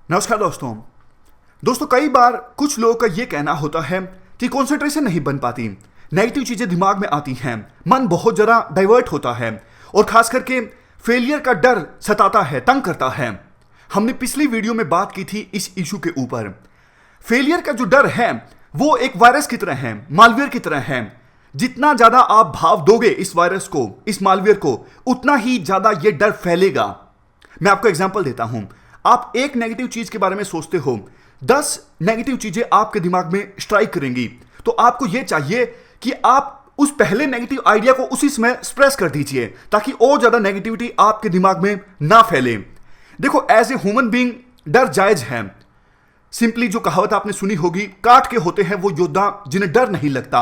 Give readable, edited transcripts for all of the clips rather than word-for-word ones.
नमस्कार दोस्तों कई बार कुछ लोगों का यह कहना होता है कि कंसंट्रेशन नहीं बन पाती, नेगेटिव चीजें दिमाग में आती हैं, मन बहुत ज़्यादा डाइवर्ट होता है और खास करके फेलियर का डर सताता है, तंग करता है। हमने पिछली वीडियो में बात की थी इस इशू के ऊपर। फेलियर का जो डर है वो एक वायरस की तरह है, मालवेयर की तरह है। जितना ज़्यादा आप भाव दोगे इस वायरस को, इस मालवेयर को, उतना ही ज़्यादा ये डर फैलेगा। मैं आपको एग्जांपल देता हूं। आप एक नेगेटिव चीज के बारे में सोचते हो, 10 नेगेटिव चीजें आपके दिमाग में स्ट्राइक करेंगी, तो आपको यह चाहिए कि आप उस पहले नेगेटिव आइडिया को उसी समय स्प्रेस कर दीजिए ताकि और ज्यादा नेगेटिविटी आपके दिमाग में ना फैले। देखो, एज ए ह्यूमन बीइंग डर जायज है। सिंपली जो कहावत आपने सुनी होगी, काट के होते हैं वो योद्धा जिन्हें डर नहीं लगता।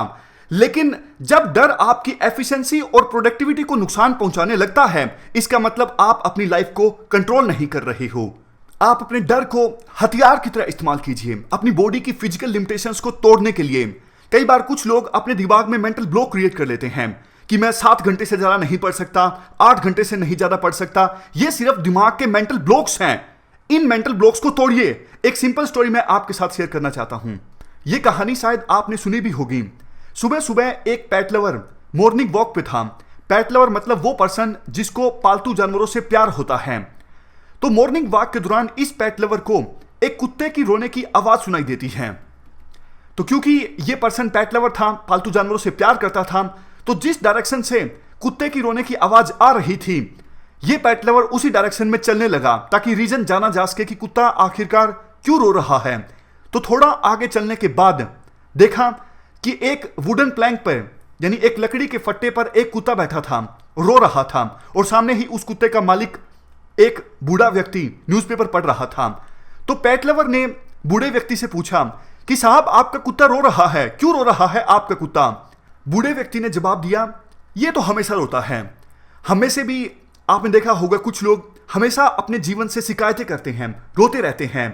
लेकिन जब डर आपकी एफिशिएंसी और प्रोडक्टिविटी को नुकसान पहुंचाने लगता है, इसका मतलब आप अपनी लाइफ को कंट्रोल नहीं कर रहे हो। आप अपने डर को हथियार की तरह इस्तेमाल कीजिए अपनी बॉडी की फिजिकल लिमिटेशंस को तोड़ने के लिए। कई बार कुछ लोग अपने दिमाग में मेंटल ब्लॉक क्रिएट कर लेते हैं कि मैं 7 घंटे से ज्यादा नहीं पढ़ सकता, 8 घंटे से नहीं ज्यादा पढ़ सकता। ये सिर्फ दिमाग के मेंटल ब्लॉक्स हैं। इन मेंटल ब्लॉक्स को तोड़िए। एक सिंपल स्टोरी मैं आपके साथ शेयर करना चाहता हूं। यह कहानी शायद आपने सुनी भी होगी। सुबह सुबह एक पेट लवर मॉर्निंग वॉक पे था। पेट लवर मतलब वो पर्सन जिसको पालतू जानवरों से प्यार होता है। तो मॉर्निंग वॉक के दौरान इस पेट लवर को एक कुत्ते की रोने की आवाज सुनाई देती है। तो क्योंकि ये पर्सन पेट लवर था, पालतू जानवरों से प्यार करता था, तो जिस डायरेक्शन से कुत्ते की रोने की आवाज आ रही थी, ये पेट लवर उसी डायरेक्शन में चलने लगा ताकि रीजन जाना जा सके कि कुत्ता आखिरकार क्यों रो रहा है। तो थोड़ा आगे चलने के बाद देखा कि एक वुडन प्लैंक पर, यानी एक लकड़ी के फट्टे पर एक कुत्ता बैठा था, रो रहा था और सामने ही उस कुत्ते का मालिक एक बूढ़ा व्यक्ति न्यूज़पेपर पढ़ रहा था। तो पेट लवर ने बूढ़े व्यक्ति से पूछा कि साहब, आपका कुत्ता रो रहा है, क्यों रो रहा है आपका कुत्ता? बूढ़े व्यक्ति ने जवाब दिया, ये तो हमेशा रोता है। हमें से भी आपने देखा होगा कुछ लोग हमेशा अपने जीवन से शिकायतें करते हैं, रोते रहते हैं।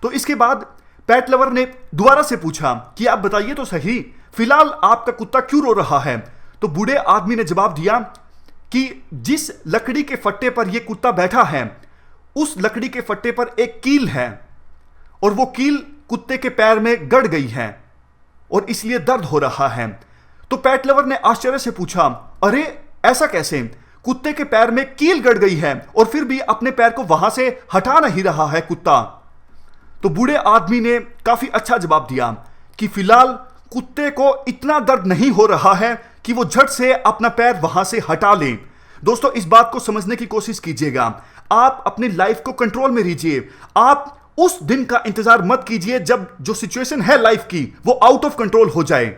तो इसके बाद पेट लवर ने दोबारा से पूछा कि आप बताइए तो सही, फिलहाल आपका कुत्ता क्यों रो रहा है? तो बूढ़े आदमी ने जवाब दिया कि जिस लकड़ी के फट्टे पर यह कुत्ता बैठा है, उस लकड़ी के फट्टे पर एक कील है और वो कील कुत्ते के पैर में गड़ गई है और इसलिए दर्द हो रहा है। तो पेट लवर ने आश्चर्य से पूछा, अरे ऐसा कैसे? कुत्ते के पैर में कील गड़ गई है और फिर भी अपने पैर को वहां से हटा नहीं रहा है कुत्ता। तो बूढ़े आदमी ने काफी अच्छा जवाब दिया कि फिलहाल कुत्ते को इतना दर्द नहीं हो रहा है कि वो झट से अपना पैर वहां से हटा ले। दोस्तों, इस बात को समझने की कोशिश कीजिएगा। आप अपनी लाइफ को कंट्रोल में लीजिए। आप उस दिन का इंतजार मत कीजिए जब जो सिचुएशन है लाइफ की वो आउट ऑफ कंट्रोल हो जाए।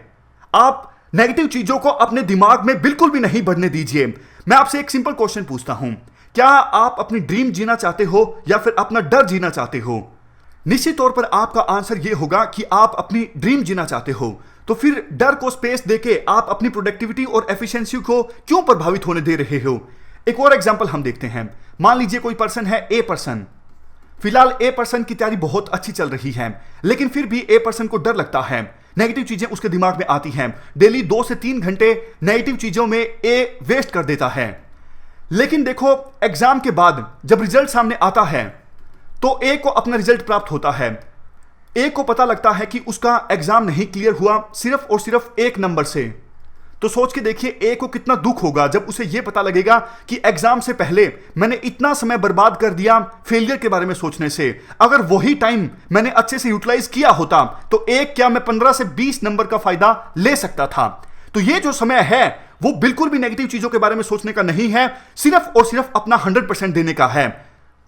आप नेगेटिव चीजों को अपने दिमाग में बिल्कुल भी नहीं बढ़ने दीजिए। मैं आपसे एक सिंपल क्वेश्चन पूछता हूं, क्या आप अपनी ड्रीम जीना चाहते हो या फिर अपना डर जीना चाहते हो? निश्चित तौर पर आपका आंसर यह होगा कि आप अपनी ड्रीम जीना चाहते हो। तो फिर डर को स्पेस देके आप अपनी प्रोडक्टिविटी और एफिशिएंसी को क्यों प्रभावित होने दे रहे हो? एक और एग्जांपल हम देखते हैं। मान लीजिए कोई पर्सन है ए पर्सन। फिलहाल ए पर्सन की तैयारी बहुत अच्छी चल रही है, लेकिन फिर भी ए पर्सन को डर लगता है, नेगेटिव चीजें उसके दिमाग में आती हैं। डेली 2 से 3 घंटे नेगेटिव चीजों में ए वेस्ट कर देता है। लेकिन देखो, एग्जाम के बाद जब रिजल्ट सामने आता है तो ए को अपना रिजल्ट प्राप्त होता है। ए को पता लगता है कि उसका एग्जाम नहीं क्लियर हुआ सिर्फ और सिर्फ 1 नंबर से। तो सोच के देखिए ए को कितना दुख होगा जब उसे यह पता लगेगा कि एग्जाम से पहले मैंने इतना समय बर्बाद कर दिया फेलियर के बारे में सोचने से। अगर वही टाइम मैंने अच्छे से यूटिलाइज किया होता तो एक क्या मैं 15 से 20 नंबर का फायदा ले सकता था। तो ये जो समय है वो बिल्कुल भी नेगेटिव चीजों के बारे में सोचने का नहीं है, सिर्फ और सिर्फ अपना 100% देने का है।